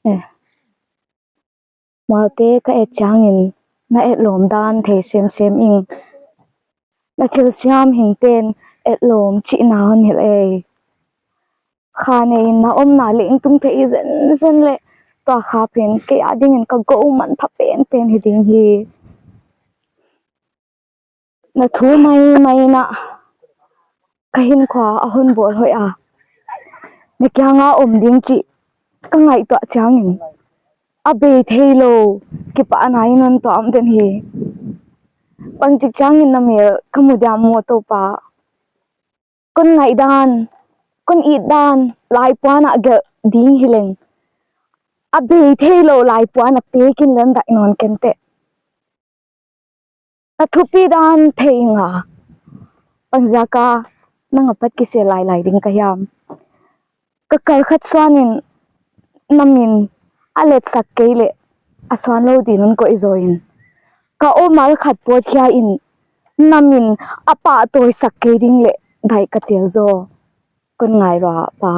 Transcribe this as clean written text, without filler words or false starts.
nè mà té cái et chang in na et lom dan thei xem in na thil siam hình tên et lom chị nào hiểu ai kha này na na lệnh tung thei zen zen le to kha pen ke ading in ka go man pha pen hi ding hi na thu mai na kahin khwa ahun bol hoi a ne kya nga ding chi ka ngai to chang in abe thelo ki pa nai non to am den hi bang chi chang in na me kamudia mo to pa kon ngai dan kon i dan lai puana ge ding hileng abe thelo lai puana pe kin lan dai non kente na thupi dan theinga pangjaka nangapat ki se lai ding ka yam ka kal khat swanin namin alet sak keile aswan lo di nun ko izoin ka o mal khat pot khia in namin apa toy sak ke ding le dai ka tel zo kon ngai ra pa